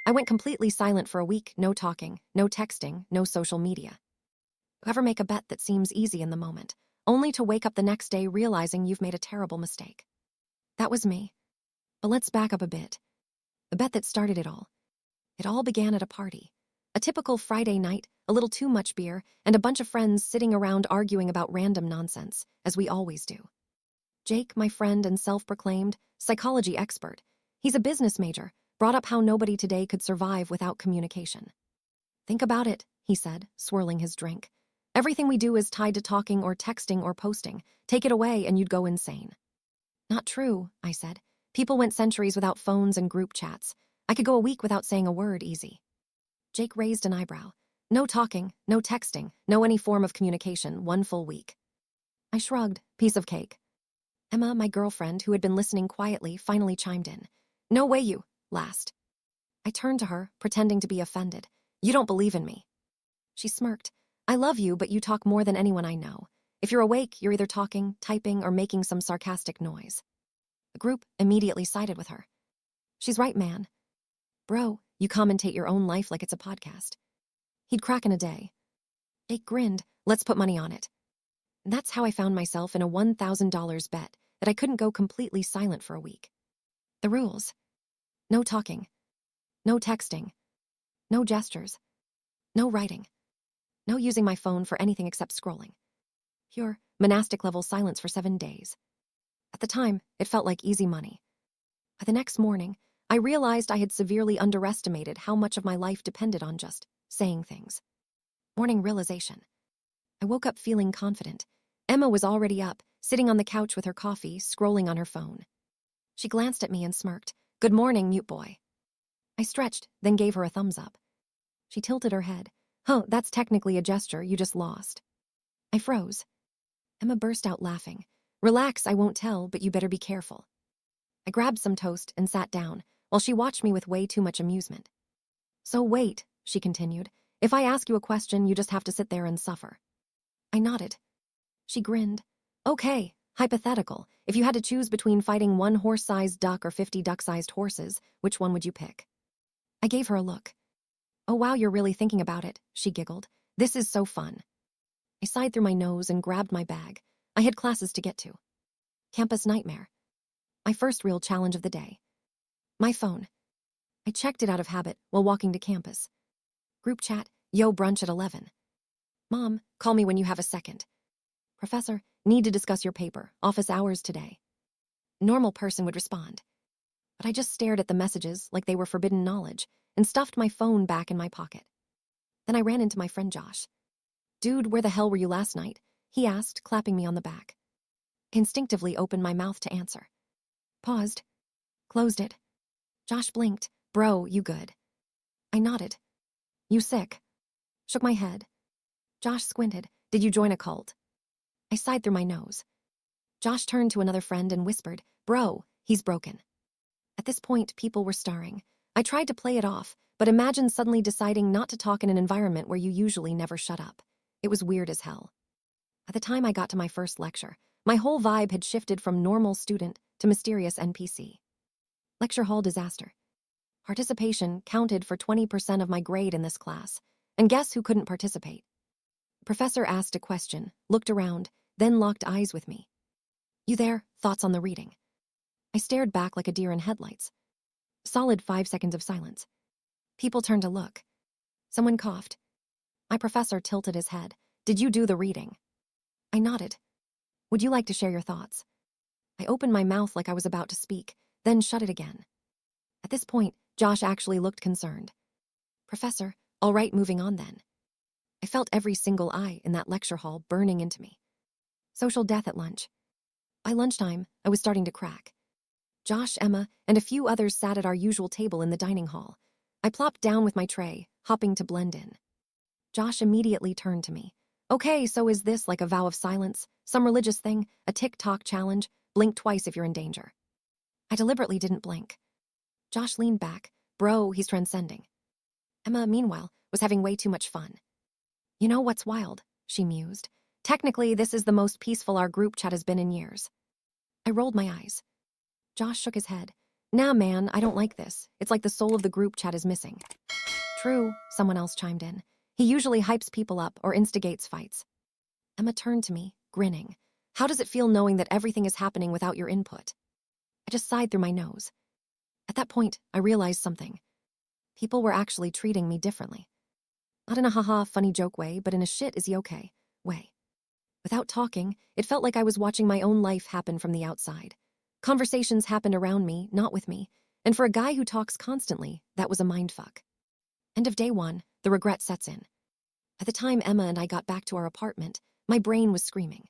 I went completely silent for a week, no talking, no texting, no social media. Ever make a bet that seems easy in the moment, only to wake up the next day realizing you've made a terrible mistake? That was me. But let's back up a bit. The bet that started it all. It all began at a party. A typical Friday night, a little too much beer, and a bunch of friends sitting around arguing about random nonsense, as we always do. Jake, my friend and self-proclaimed psychology expert, he's a business major, brought up how nobody today could survive without communication. Think about it, he said, swirling his drink. Everything we do is tied to talking or texting or posting. Take it away and you'd go insane. Not true, I said. People went centuries without phones and group chats. I could go a week without saying a word easy. Jake raised an eyebrow. No talking, no texting, no any form of communication, 1 full week. I shrugged. Piece of cake. Emma, my girlfriend, who had been listening quietly, finally chimed in. No way you, last. I turned to her, pretending to be offended. You don't believe in me. She smirked. I love you, but you talk more than anyone I know. If you're awake, you're either talking, typing, or making some sarcastic noise. The group immediately sided with her. She's right, man. Bro, you commentate your own life like it's a podcast. He'd crack in a day. Jake grinned. Let's put money on it. And that's how I found myself in a $1,000 bet that I couldn't go completely silent for a week. The rules. No talking. No texting. No gestures. No writing. No using my phone for anything except scrolling. Pure, monastic-level silence for 7 days. At the time, it felt like easy money. By the next morning, I realized I had severely underestimated how much of my life depended on just saying things. Morning realization. I woke up feeling confident. Emma was already up, sitting on the couch with her coffee, scrolling on her phone. She glanced at me and smirked. Good morning, mute boy. I stretched, then gave her a thumbs up. She tilted her head. Huh, that's technically a gesture, you just lost. I froze. Emma burst out laughing. Relax, I won't tell, but you better be careful. I grabbed some toast and sat down, while she watched me with way too much amusement. So wait, she continued. If I ask you a question, you just have to sit there and suffer. I nodded. She grinned. Okay, hypothetical. If you had to choose between fighting 1 horse-sized duck or 50 duck-sized horses, which one would you pick? I gave her a look. Oh wow, you're really thinking about it, she giggled. This is so fun. I sighed through my nose and grabbed my bag. I had classes to get to. Campus nightmare. My first real challenge of the day. My phone. I checked it out of habit while walking to campus. Group chat, yo, brunch at 11. Mom, call me when you have a second. Professor, need to discuss your paper, office hours today. Normal person would respond. But I just stared at the messages like they were forbidden knowledge and stuffed my phone back in my pocket. Then I ran into my friend Josh. Dude, where the hell were you last night? He asked, clapping me on the back. Instinctively opened my mouth to answer. Paused. Closed it. Josh blinked. Bro, you good? I nodded. You sick? Shook my head. Josh squinted. Did you join a cult? I sighed through my nose. Josh turned to another friend and whispered, Bro, he's broken. At this point, people were staring. I tried to play it off, but imagine suddenly deciding not to talk in an environment where you usually never shut up. It was weird as hell. By the time I got to my first lecture, my whole vibe had shifted from normal student to mysterious NPC. Lecture hall disaster. Participation counted for 20% of my grade in this class, and guess who couldn't participate? The professor asked a question, looked around, then locked eyes with me. You there? Thoughts on the reading? I stared back like a deer in headlights. Solid 5 seconds of silence. People turned to look. Someone coughed. My professor tilted his head. Did you do the reading? I nodded. Would you like to share your thoughts? I opened my mouth like I was about to speak, then shut it again. At this point, Josh actually looked concerned. Professor, all right, moving on then. I felt every single eye in that lecture hall burning into me. Social death at lunch. By lunchtime, I was starting to crack. Josh, Emma, and a few others sat at our usual table in the dining hall. I plopped down with my tray, hopping to blend in. Josh immediately turned to me. Okay, so is this like a vow of silence? Some religious thing? A TikTok challenge? Blink twice if you're in danger. I deliberately didn't blink. Josh leaned back. Bro, he's transcending. Emma, meanwhile, was having way too much fun. You know what's wild? She mused. Technically, this is the most peaceful our group chat has been in years. I rolled my eyes. Josh shook his head. Nah, man, I don't like this. It's like the soul of the group chat is missing. True, someone else chimed in. He usually hypes people up or instigates fights. Emma turned to me, grinning. How does it feel knowing that everything is happening without your input? I just sighed through my nose. At that point, I realized something. People were actually treating me differently. Not in a haha funny joke way, but in a shit is he okay way. Without talking, it felt like I was watching my own life happen from the outside. Conversations happened around me, not with me, and for a guy who talks constantly, that was a mindfuck. End of day one, the regret sets in. At the time Emma and I got back to our apartment, my brain was screaming.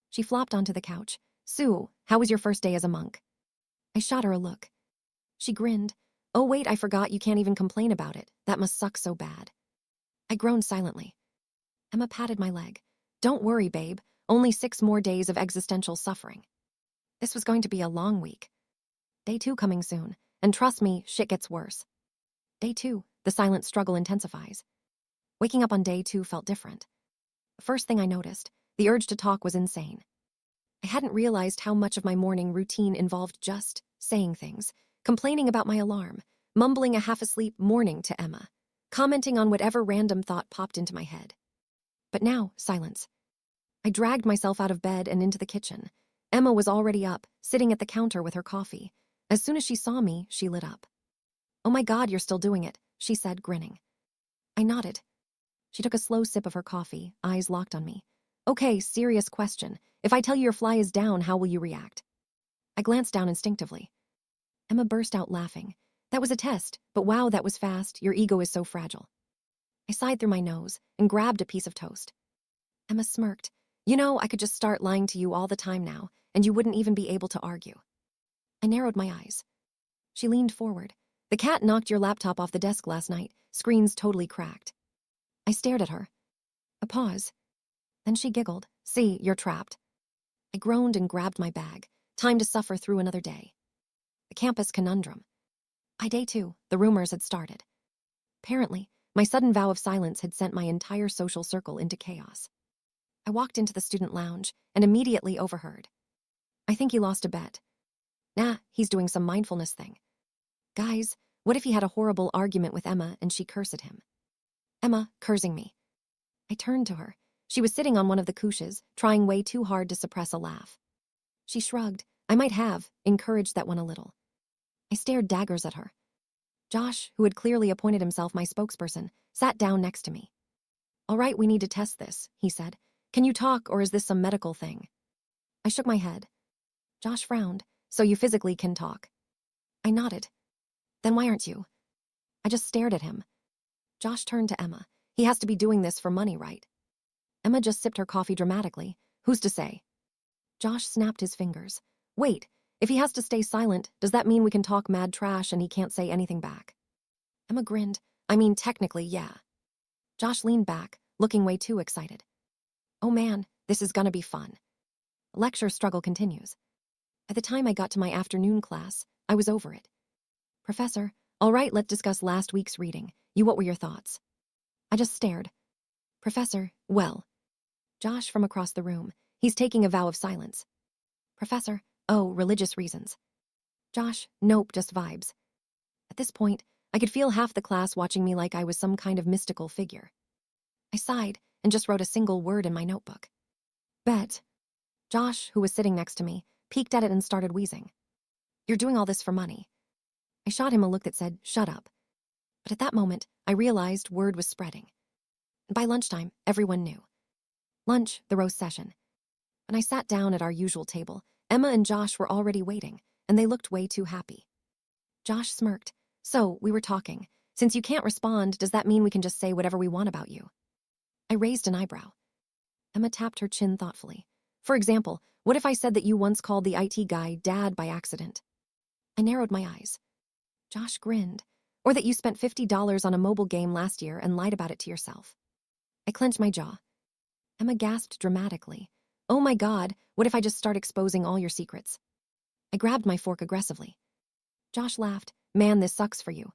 She flopped onto the couch. Sue, how was your first day as a monk? I shot her a look. She grinned. Oh wait, I forgot you can't even complain about it. That must suck so bad. I groaned silently. Emma patted my leg. Don't worry, babe. Only 6 more days of existential suffering. This was going to be a long week. Day 2 coming soon. And trust me, shit gets worse. Day 2, the silent struggle intensifies. Waking up on day 2 felt different. The first thing I noticed, the urge to talk was insane. I hadn't realized how much of my morning routine involved just saying things, complaining about my alarm, mumbling a half-asleep morning to Emma, commenting on whatever random thought popped into my head. But now, silence. I dragged myself out of bed and into the kitchen. Emma was already up, sitting at the counter with her coffee. As soon as she saw me, she lit up. Oh my God, you're still doing it, she said, grinning. I nodded. She took a slow sip of her coffee, eyes locked on me. Okay, serious question. If I tell you your fly is down, how will you react? I glanced down instinctively. Emma burst out laughing. That was a test, but wow, that was fast. Your ego is so fragile. I sighed through my nose and grabbed a piece of toast. Emma smirked. You know, I could just start lying to you all the time now, and you wouldn't even be able to argue. I narrowed my eyes. She leaned forward. The cat knocked your laptop off the desk last night, screens totally cracked. I stared at her. A pause. Then she giggled. See, you're trapped. I groaned and grabbed my bag. Time to suffer through another day. The campus conundrum. By day 2, the rumors had started. Apparently, my sudden vow of silence had sent my entire social circle into chaos. I walked into the student lounge and immediately overheard. I think he lost a bet. Nah, he's doing some mindfulness thing. Guys, what if he had a horrible argument with Emma and she cursed him? Emma, cursing me. I turned to her. She was sitting on one of the couches, trying way too hard to suppress a laugh. She shrugged. I might have encouraged that one a little. I stared daggers at her. Josh, who had clearly appointed himself my spokesperson, sat down next to me. All right, we need to test this, he said. Can you talk, or is this some medical thing? I shook my head. Josh frowned. So you physically can talk? I nodded. Then why aren't you? I just stared at him. Josh turned to Emma. He has to be doing this for money, right? Emma just sipped her coffee dramatically. Who's to say? Josh snapped his fingers. Wait, if he has to stay silent, does that mean we can talk mad trash and he can't say anything back? Emma grinned. I mean, technically, yeah. Josh leaned back, looking way too excited. Oh man, this is gonna be fun. Lecture struggle continues. By the time I got to my afternoon class, I was over it. Professor, all right, let's discuss last week's reading. What were your thoughts? I just stared. Professor, well. Josh from across the room. He's taking a vow of silence. Professor, oh, religious reasons. Josh, nope, just vibes. At this point, I could feel half the class watching me like I was some kind of mystical figure. I sighed and just wrote a single word in my notebook. Bet. Josh, who was sitting next to me, peeked at it and started wheezing. You're doing all this for money. I shot him a look that said, shut up. But at that moment, I realized word was spreading. By lunchtime, everyone knew. Lunch, the roast session. When I sat down at our usual table, Emma and Josh were already waiting, and they looked way too happy. Josh smirked. So, we were talking. Since you can't respond, does that mean we can just say whatever we want about you? I raised an eyebrow. Emma tapped her chin thoughtfully. For example, what if I said that you once called the IT guy Dad by accident? I narrowed my eyes. Josh grinned. Or that you spent $50 on a mobile game last year and lied about it to yourself. I clenched my jaw. Emma gasped dramatically. Oh my God, what if I just start exposing all your secrets? I grabbed my fork aggressively. Josh laughed. Man, this sucks for you.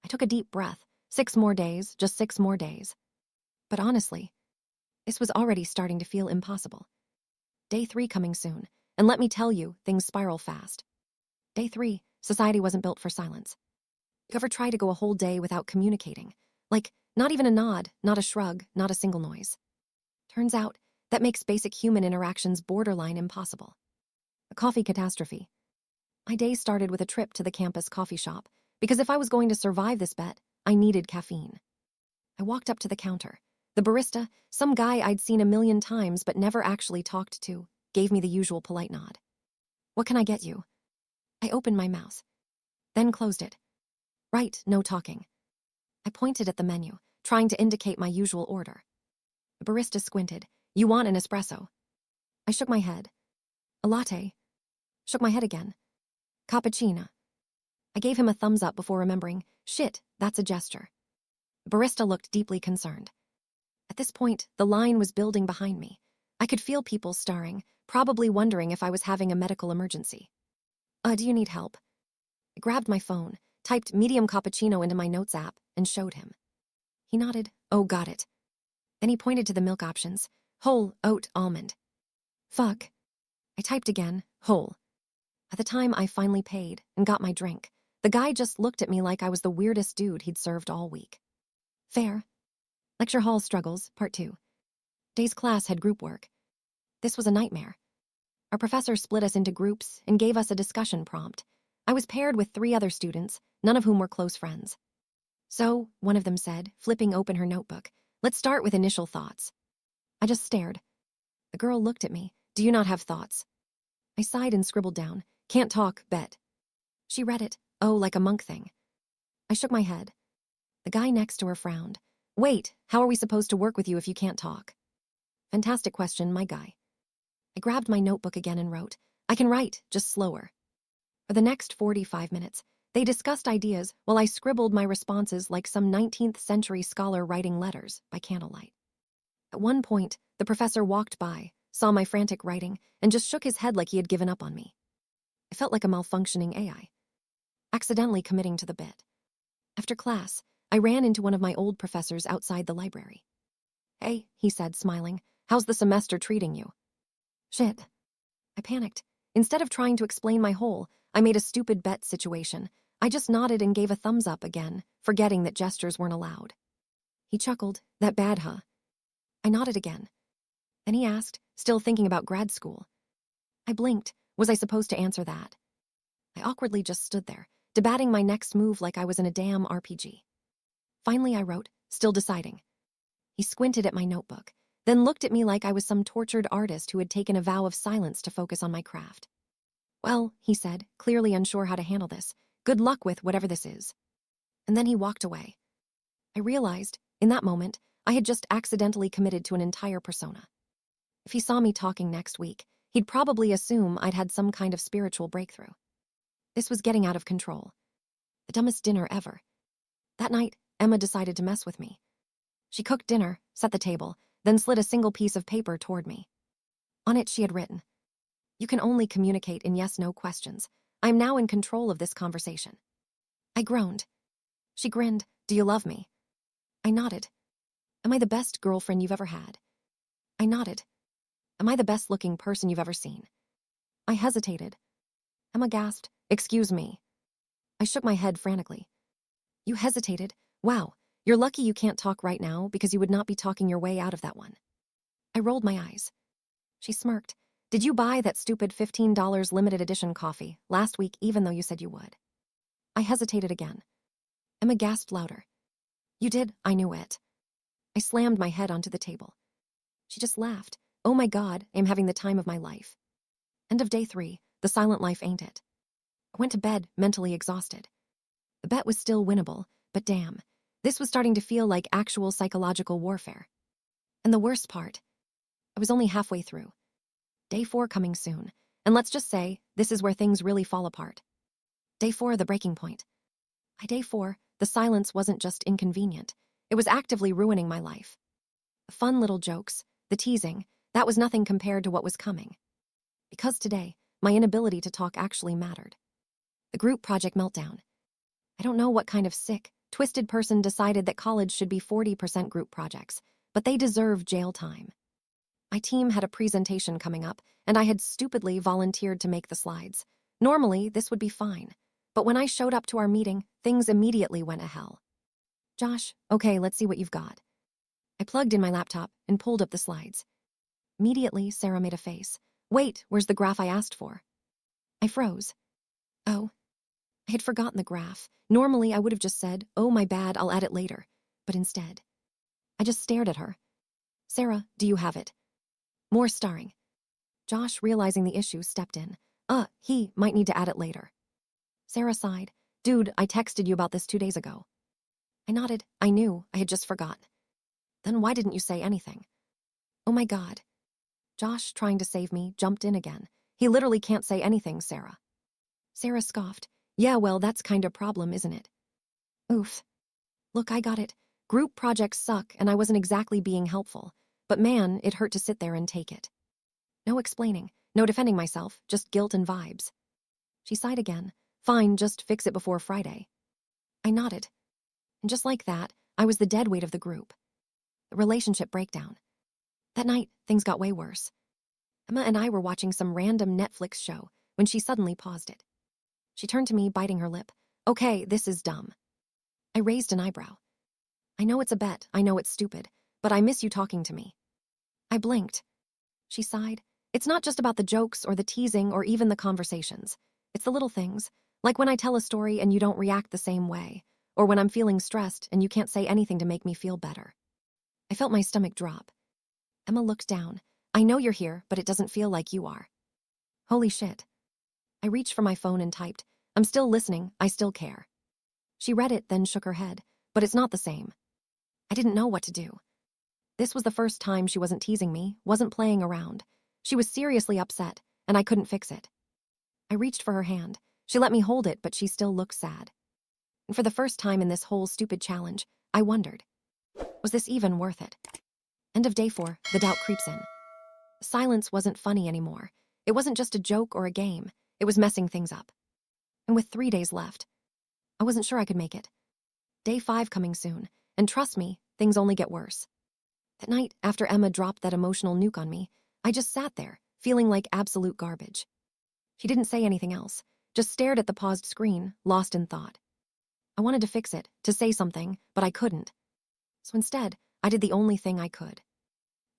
I took a deep breath. 6 more days, just 6 more days. But honestly, this was already starting to feel impossible. Day 3 coming soon, and let me tell you, things spiral fast. Day 3, Society wasn't built for silence. You ever try to go a whole day without communicating? Like, not even a nod, not a shrug, not a single noise. Turns out, that makes basic human interactions borderline impossible. A coffee catastrophe. My day started with a trip to the campus coffee shop, because if I was going to survive this bet, I needed caffeine. I walked up to the counter. The barista, some guy I'd seen a million times but never actually talked to, gave me the usual polite nod. "What can I get you?" I opened my mouth, then closed it. "Right, no talking." I pointed at the menu, trying to indicate my usual order. The barista squinted. "You want an espresso?" I shook my head. "A latte?" Shook my head again. "Cappuccino." I gave him a thumbs up before remembering, shit, that's a gesture. The barista looked deeply concerned. At this point, the line was building behind me. I could feel people staring, probably wondering if I was having a medical emergency. Do you need help?" I grabbed my phone, typed medium cappuccino into my notes app, and showed him. He nodded. "Oh, got it." Then he pointed to the milk options. Whole, oat, almond. Fuck. I typed again, whole. At the time I finally paid and got my drink, the guy just looked at me like I was the weirdest dude he'd served all week. Fair. Lecture hall struggles, part 2. Day's class had group work. This was a nightmare. Our professor split us into groups and gave us a discussion prompt. I was paired with 3 other students, none of whom were close friends. "So," one of them said, flipping open her notebook, "let's start with initial thoughts." I just stared. The girl looked at me. "Do you not have thoughts?" I sighed and scribbled down, "Can't talk, bet." She read it. "Oh, like a monk thing." I shook my head. The guy next to her frowned. "Wait, how are we supposed to work with you if you can't talk?" Fantastic question, my guy. I grabbed my notebook again and wrote, "I can write, just slower." For the next 45 minutes, they discussed ideas while I scribbled my responses like some 19th century scholar writing letters by candlelight. At one point, the professor walked by, saw my frantic writing, and just shook his head like he had given up on me. I felt like a malfunctioning AI, accidentally committing to the bit. After class, I ran into one of my old professors outside the library. "Hey," he said, smiling, "how's the semester treating you?" Shit. I panicked. Instead of trying to explain my whole, I made a stupid bet situation. I just nodded and gave a thumbs up again, forgetting that gestures weren't allowed. He chuckled. "That bad, huh?" I nodded again. Then he asked, still thinking about grad school. I blinked. Was I supposed to answer that? I awkwardly just stood there, debating my next move like I was in a damn RPG. Finally, I wrote, "Still deciding." He squinted at my notebook, then looked at me like I was some tortured artist who had taken a vow of silence to focus on my craft. "Well," he said, clearly unsure how to handle this, "good luck with whatever this is." And then he walked away. I realized, in that moment, I had just accidentally committed to an entire persona. If he saw me talking next week, he'd probably assume I'd had some kind of spiritual breakthrough. This was getting out of control. The dumbest dinner ever. That night, Emma decided to mess with me. She cooked dinner, set the table, then slid a single piece of paper toward me. On it she had written, "You can only communicate in yes-no questions. I am now in control of this conversation." I groaned. She grinned. "Do you love me?" I nodded. "Am I the best girlfriend you've ever had?" I nodded. "Am I the best-looking person you've ever seen?" I hesitated. Emma gasped, "Excuse me." I shook my head frantically. "You hesitated? Wow, you're lucky you can't talk right now because you would not be talking your way out of that one." I rolled my eyes. She smirked. "Did you buy that stupid $15 limited edition coffee last week even though you said you would?" I hesitated again. Emma gasped louder. "You did, I knew it." I slammed my head onto the table. She just laughed. "Oh my God, I am having the time of my life." End of day 3, the silent life ain't it. I went to bed, mentally exhausted. The bet was still winnable, but damn, this was starting to feel like actual psychological warfare. And the worst part, I was only halfway through. Day 4 coming soon, and let's just say, this is where things really fall apart. Day 4, the breaking point. By day 4, the silence wasn't just inconvenient, it was actively ruining my life. The fun little jokes, the teasing, that was nothing compared to what was coming. Because today, my inability to talk actually mattered. The group project meltdown. I don't know what kind of sick, twisted person decided that college should be 40% group projects, but they deserve jail time. My team had a presentation coming up, and I had stupidly volunteered to make the slides. Normally, this would be fine. But when I showed up to our meeting, things immediately went to hell. Josh, okay, let's see what you've got. I plugged in my laptop and pulled up the slides. Immediately, Sarah made a face. Wait, where's the graph I asked for? I froze. Oh, I had forgotten the graph. Normally, I would have just said, oh, my bad, I'll add it later. But instead, I just stared at her. Sarah, do you have it? More starring. Josh, realizing the issue, stepped in. He might need to add it later. Sarah sighed. Dude, I texted you about this 2 days ago. I nodded. I knew. I had just forgotten. Then why didn't you say anything? Oh my God. Josh, trying to save me, jumped in again. He literally can't say anything, Sarah. Sarah scoffed. Yeah, well, that's kind of a problem, isn't it? Oof. Look, I got it. Group projects suck, and I wasn't exactly being helpful. But man, it hurt to sit there and take it. No explaining, no defending myself, just guilt and vibes. She sighed again. Fine, just fix it before Friday. I nodded. And just like that, I was the dead weight of the group. The relationship breakdown. That night, things got way worse. Emma and I were watching some random Netflix show when she suddenly paused it. She turned to me, biting her lip. Okay, this is dumb. I raised an eyebrow. I know it's a bet, I know it's stupid, but I miss you talking to me. I blinked. She sighed. It's not just about the jokes or the teasing or even the conversations. It's the little things, like when I tell a story and you don't react the same way, or when I'm feeling stressed and you can't say anything to make me feel better. I felt my stomach drop. Emma looked down. I know you're here, but it doesn't feel like you are. Holy shit. I reached for my phone and typed, I'm still listening, I still care. She read it, then shook her head, but it's not the same. I didn't know what to do. This was the first time she wasn't teasing me, wasn't playing around. She was seriously upset, and I couldn't fix it. I reached for her hand. She let me hold it, but she still looked sad. And for the first time in this whole stupid challenge, I wondered, was this even worth it? End of day 4, the doubt creeps in. Silence wasn't funny anymore. It wasn't just a joke or a game. It was messing things up. And with 3 days left, I wasn't sure I could make it. Day 5 coming soon, and trust me, things only get worse. That night, after Emma dropped that emotional nuke on me, I just sat there, feeling like absolute garbage. She didn't say anything else, just stared at the paused screen, lost in thought. I wanted to fix it, to say something, but I couldn't. So instead, I did the only thing I could.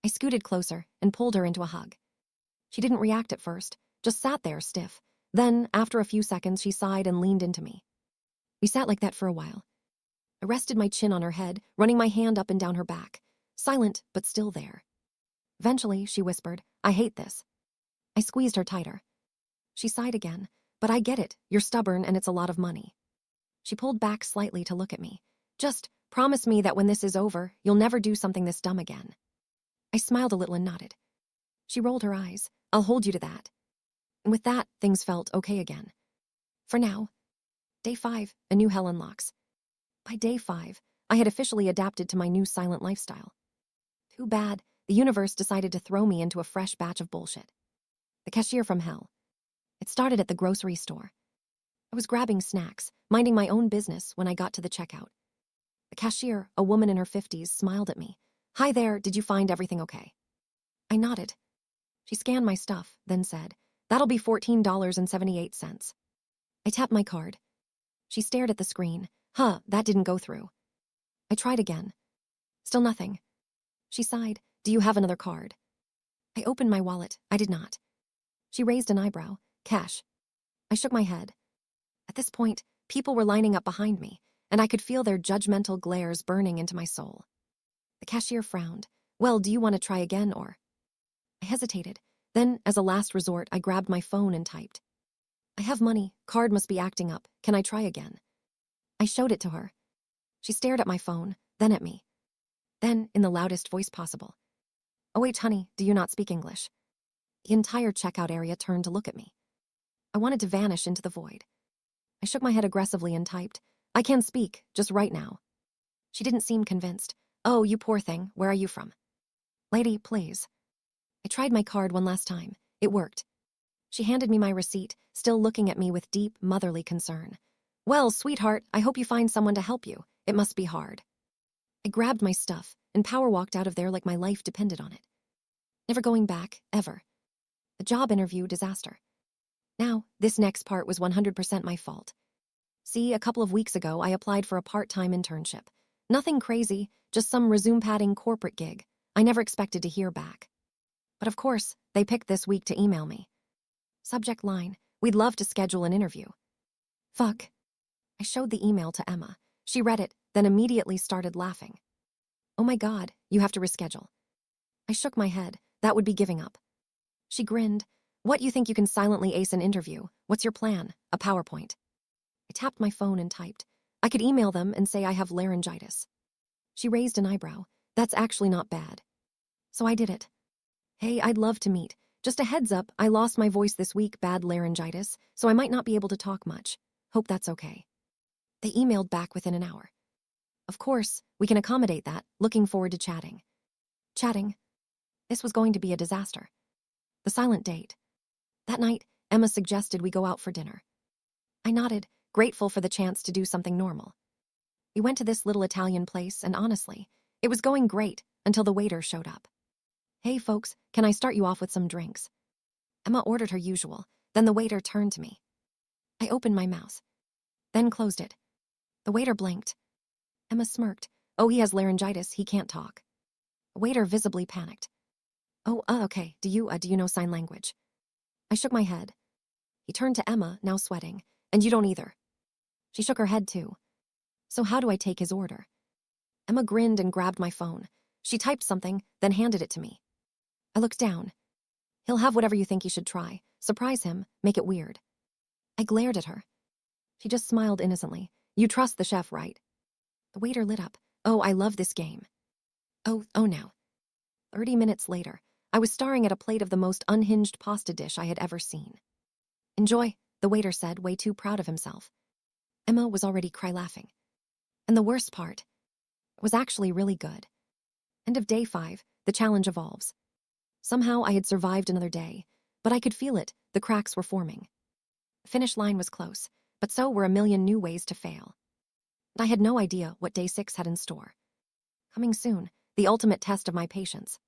I scooted closer and pulled her into a hug. She didn't react at first, just sat there stiff. Then, after a few seconds, she sighed and leaned into me. We sat like that for a while. I rested my chin on her head, running my hand up and down her back, silent but still there. Eventually, she whispered, I hate this. I squeezed her tighter. She sighed again, but I get it, you're stubborn and it's a lot of money. She pulled back slightly to look at me. Just promise me that when this is over, you'll never do something this dumb again. I smiled a little and nodded. She rolled her eyes. I'll hold you to that. And with that, things felt okay again. For now. Day 5, a new hell unlocks. By day 5, I had officially adapted to my new silent lifestyle. Too bad, the universe decided to throw me into a fresh batch of bullshit. The cashier from hell. It started at the grocery store. I was grabbing snacks, minding my own business when I got to the checkout. The cashier, a woman in her 50s, smiled at me. Hi there, did you find everything okay? I nodded. She scanned my stuff, then said, That'll be $14.78. I tapped my card. She stared at the screen. That didn't go through. I tried again. Still nothing. She sighed. Do you have another card? I opened my wallet. I did not. She raised an eyebrow. Cash. I shook my head. At this point, people were lining up behind me, and I could feel their judgmental glares burning into my soul. The cashier frowned. Well, do you want to try again, or? I hesitated. Then, as a last resort, I grabbed my phone and typed. I have money. Card must be acting up. Can I try again? I showed it to her. She stared at my phone, then at me. Then, in the loudest voice possible. Oh wait, honey, do you not speak English? The entire checkout area turned to look at me. I wanted to vanish into the void. I shook my head aggressively and typed, I can speak, just right now. She didn't seem convinced. Oh, you poor thing, where are you from? Lady, please. I tried my card one last time. It worked. She handed me my receipt, still looking at me with deep, motherly concern. Well, sweetheart, I hope you find someone to help you. It must be hard. I grabbed my stuff and power walked out of there like my life depended on it. Never going back, ever. The job interview disaster. Now, this next part was 100% my fault. See, a couple of weeks ago, I applied for a part-time internship. Nothing crazy, just some resume-padding corporate gig. I never expected to hear back. But of course, they picked this week to email me. Subject line, we'd love to schedule an interview. Fuck. I showed the email to Emma. She read it, then immediately started laughing. Oh my God, you have to reschedule. I shook my head. That would be giving up. She grinned. What, you think you can silently ace an interview? What's your plan? A PowerPoint. I tapped my phone and typed. I could email them and say I have laryngitis. She raised an eyebrow. That's actually not bad. So I did it. Hey, I'd love to meet. Just a heads up, I lost my voice this week, bad laryngitis, so I might not be able to talk much. Hope that's okay. They emailed back within an hour. Of course, we can accommodate that. Looking forward to chatting. Chatting? This was going to be a disaster. The silent date. That night, Emma suggested we go out for dinner. I nodded, grateful for the chance to do something normal. We went to this little Italian place, and honestly, it was going great until the waiter showed up. Hey folks, can I start you off with some drinks? Emma ordered her usual, then the waiter turned to me. I opened my mouth, then closed it. The waiter blinked. Emma smirked. Oh, he has laryngitis, he can't talk. The waiter visibly panicked. Oh, okay, do you know sign language? I shook my head. He turned to Emma, now sweating. And you don't either. She shook her head too. So how do I take his order? Emma grinned and grabbed my phone. She typed something, then handed it to me. I looked down. He'll have whatever you think he should try. Surprise him, make it weird. I glared at her. She just smiled innocently. You trust the chef, right? The waiter lit up. Oh, I love this game. Oh no. 30 minutes later, I was staring at a plate of the most unhinged pasta dish I had ever seen. Enjoy, the waiter said, way too proud of himself. Emma was already cry-laughing. And the worst part, it was actually really good. End of day 5, the challenge evolves. Somehow I had survived another day, but I could feel it, the cracks were forming. The finish line was close, but so were a million new ways to fail. And I had no idea what day 6 had in store. Coming soon, the ultimate test of my patience.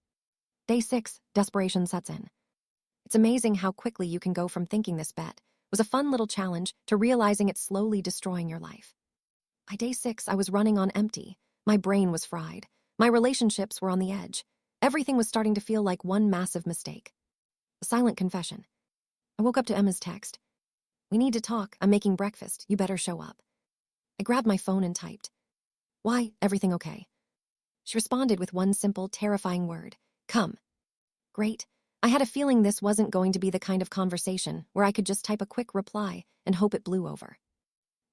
Day 6, desperation sets in. It's amazing how quickly you can go from thinking this bet was a fun little challenge to realizing it's slowly destroying your life. By day 6, I was running on empty. My brain was fried. My relationships were on the edge. Everything was starting to feel like one massive mistake. A silent confession. I woke up to Emma's text. We need to talk. I'm making breakfast. You better show up. I grabbed my phone and typed. Why, everything okay? She responded with one simple, terrifying word. Come. Great. I had a feeling this wasn't going to be the kind of conversation where I could just type a quick reply and hope it blew over.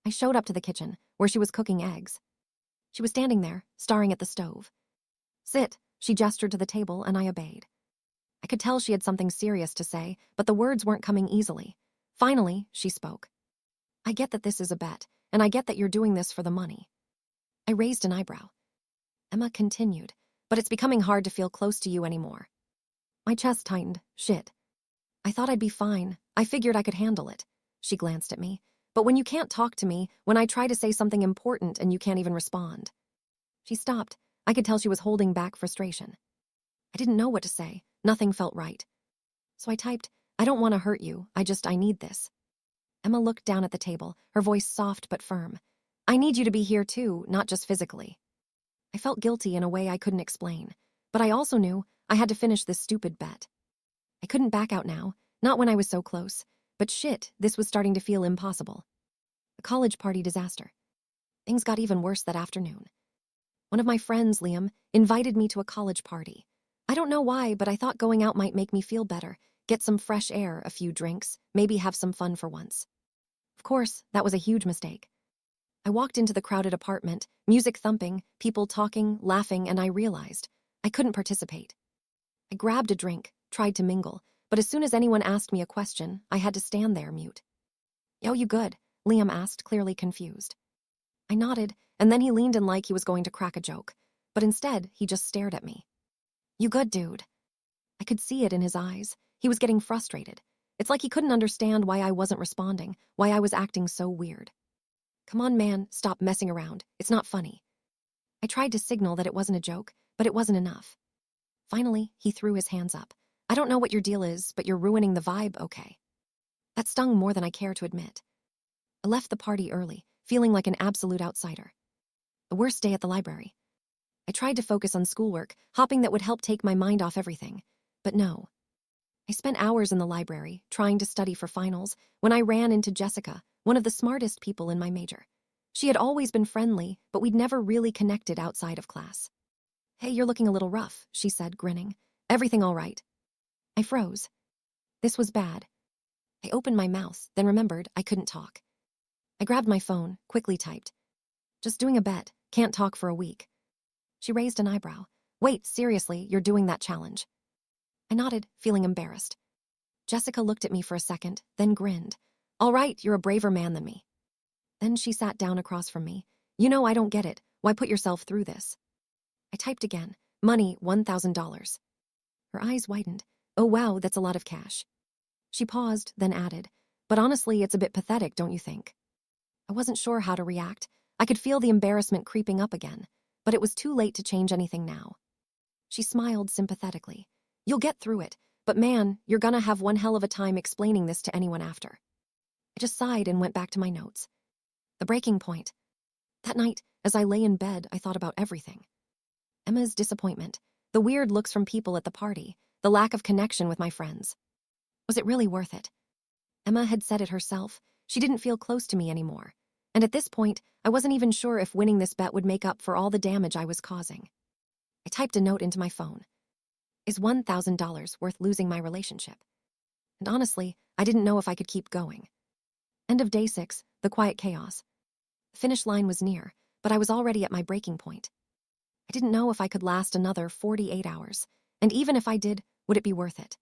I showed up to the kitchen, where she was cooking eggs. She was standing there, staring at the stove. Sit, she gestured to the table, and I obeyed. I could tell she had something serious to say, but the words weren't coming easily. Finally, she spoke. I get that this is a bet, and I get that you're doing this for the money. I raised an eyebrow. Emma continued, but it's becoming hard to feel close to you anymore. My chest tightened. Shit. I thought I'd be fine. I figured I could handle it. She glanced at me. But when you can't talk to me, when I try to say something important and you can't even respond. She stopped. I could tell she was holding back frustration. I didn't know what to say. Nothing felt right. So I typed, I don't want to hurt you. I need this. Emma looked down at the table, her voice soft but firm. I need you to be here too, not just physically. I felt guilty in a way I couldn't explain, but I also knew I had to finish this stupid bet. I couldn't back out now, not when I was so close, but shit, this was starting to feel impossible. A college party disaster. Things got even worse that afternoon. One of my friends, Liam, invited me to a college party. I don't know why, but I thought going out might make me feel better, get some fresh air, a few drinks, maybe have some fun for once. Of course, that was a huge mistake. I walked into the crowded apartment, music thumping, people talking, laughing, and I realized I couldn't participate. I grabbed a drink, tried to mingle, but as soon as anyone asked me a question, I had to stand there mute. Yo, you good? Liam asked, clearly confused. I nodded, and then he leaned in like he was going to crack a joke, but instead, he just stared at me. You good, dude? I could see it in his eyes. He was getting frustrated. It's like he couldn't understand why I wasn't responding, why I was acting so weird. Come on, man, stop messing around. It's not funny. I tried to signal that it wasn't a joke, but it wasn't enough. Finally, he threw his hands up. I don't know what your deal is, but you're ruining the vibe, okay? That stung more than I care to admit. I left the party early, feeling like an absolute outsider. The worst day at the library. I tried to focus on schoolwork, hoping that would help take my mind off everything. But no. I spent hours in the library, trying to study for finals, when I ran into Jessica, one of the smartest people in my major. She had always been friendly, but we'd never really connected outside of class. "Hey, you're looking a little rough," she said, grinning. "Everything all right?" I froze. This was bad. I opened my mouth, then remembered I couldn't talk. I grabbed my phone, quickly typed, "Just doing a bet, can't talk for a week." She raised an eyebrow. "Wait, seriously, you're doing that challenge?" I nodded, feeling embarrassed. Jessica looked at me for a second, then grinned. "All right, you're a braver man than me." Then she sat down across from me. "You know I don't get it. Why put yourself through this?" I typed again. "Money, $1,000. Her eyes widened. "Oh wow, that's a lot of cash." She paused, then added, "But honestly, it's a bit pathetic, don't you think?" I wasn't sure how to react. I could feel the embarrassment creeping up again, but it was too late to change anything now. She smiled sympathetically. "You'll get through it, but man, you're gonna have one hell of a time explaining this to anyone after." I just sighed and went back to my notes. The breaking point. That night, as I lay in bed, I thought about everything. Emma's disappointment, the weird looks from people at the party, the lack of connection with my friends. Was it really worth it? Emma had said it herself. She didn't feel close to me anymore. And at this point, I wasn't even sure if winning this bet would make up for all the damage I was causing. I typed a note into my phone. Is $1,000 worth losing my relationship? And honestly, I didn't know if I could keep going. End of day 6, the quiet chaos. The finish line was near, but I was already at my breaking point. I didn't know if I could last another 48 hours, and even if I did, would it be worth it?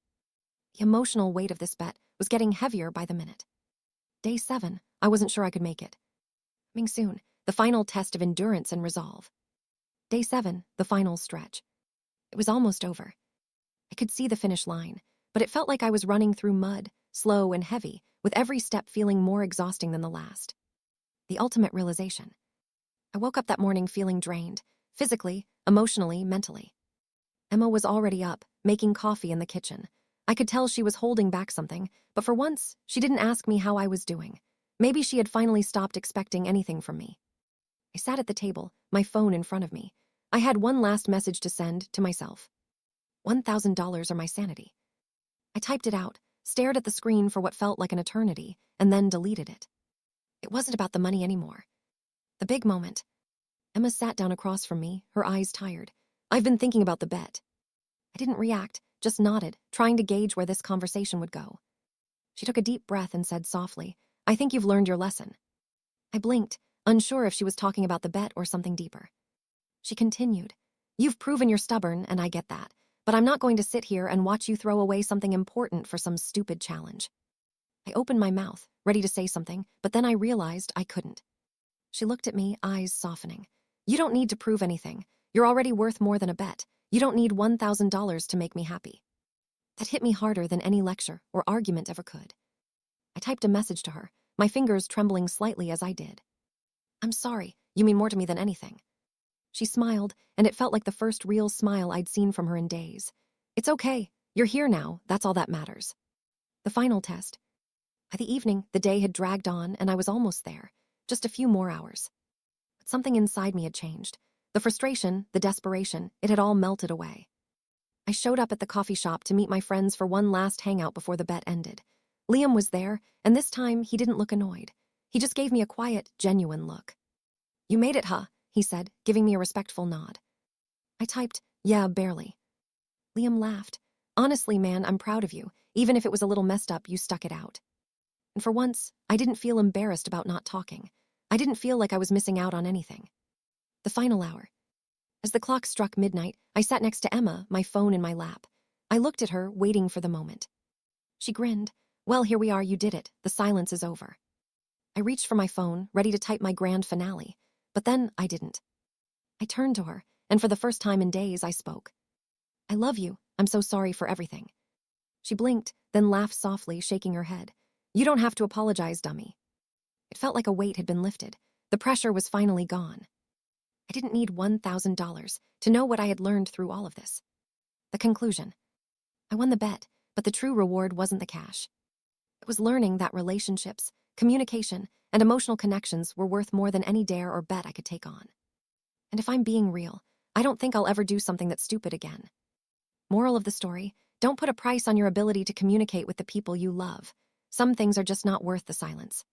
The emotional weight of this bet was getting heavier by the minute. Day 7, I wasn't sure I could make it. Coming soon, the final test of endurance and resolve. Day 7, the final stretch. It was almost over. I could see the finish line, but it felt like I was running through mud, slow and heavy, with every step feeling more exhausting than the last. The ultimate realization. I woke up that morning feeling drained, physically, emotionally, mentally. Emma was already up, making coffee in the kitchen. I could tell she was holding back something, but for once, she didn't ask me how I was doing. Maybe she had finally stopped expecting anything from me. I sat at the table, my phone in front of me. I had one last message to send to myself. $1,000 or my sanity. I typed it out, stared at the screen for what felt like an eternity, and then deleted it. It wasn't about the money anymore. The big moment. Emma sat down across from me, her eyes tired. "I've been thinking about the bet." I didn't react, just nodded, trying to gauge where this conversation would go. She took a deep breath and said softly, "I think you've learned your lesson." I blinked, unsure if she was talking about the bet or something deeper. She continued, "You've proven you're stubborn, and I get that, but I'm not going to sit here and watch you throw away something important for some stupid challenge." I opened my mouth, ready to say something, but then I realized I couldn't. She looked at me, eyes softening. "You don't need to prove anything. You're already worth more than a bet. You don't need $1,000 to make me happy." That hit me harder than any lecture or argument ever could. I typed a message to her, my fingers trembling slightly as I did. "I'm sorry, you mean more to me than anything." She smiled, and it felt like the first real smile I'd seen from her in days. "It's okay. You're here now. That's all that matters." The final test. By the evening, the day had dragged on, and I was almost there. Just a few more hours. But something inside me had changed. The frustration, the desperation, it had all melted away. I showed up at the coffee shop to meet my friends for one last hangout before the bet ended. Liam was there, and this time he didn't look annoyed. He just gave me a quiet, genuine look. "You made it, huh?" he said, giving me a respectful nod. I typed, "Yeah, barely." Liam laughed. "Honestly, man, I'm proud of you. Even if it was a little messed up, you stuck it out." And for once, I didn't feel embarrassed about not talking. I didn't feel like I was missing out on anything. The final hour. As the clock struck midnight, I sat next to Emma, my phone in my lap. I looked at her, waiting for the moment. She grinned. "Well, here we are, you did it. The silence is over." I reached for my phone, ready to type my grand finale, but then I didn't. I turned to her, and for the first time in days, I spoke. "I love you. I'm so sorry for everything." She blinked, then laughed softly, shaking her head. "You don't have to apologize, dummy." It felt like a weight had been lifted. The pressure was finally gone. I didn't need $1,000 to know what I had learned through all of this. The conclusion. I won the bet, but the true reward wasn't the cash. It was learning that relationships, communication, and emotional connections were worth more than any dare or bet I could take on. And if I'm being real, I don't think I'll ever do something that's stupid again. Moral of the story, don't put a price on your ability to communicate with the people you love. Some things are just not worth the silence.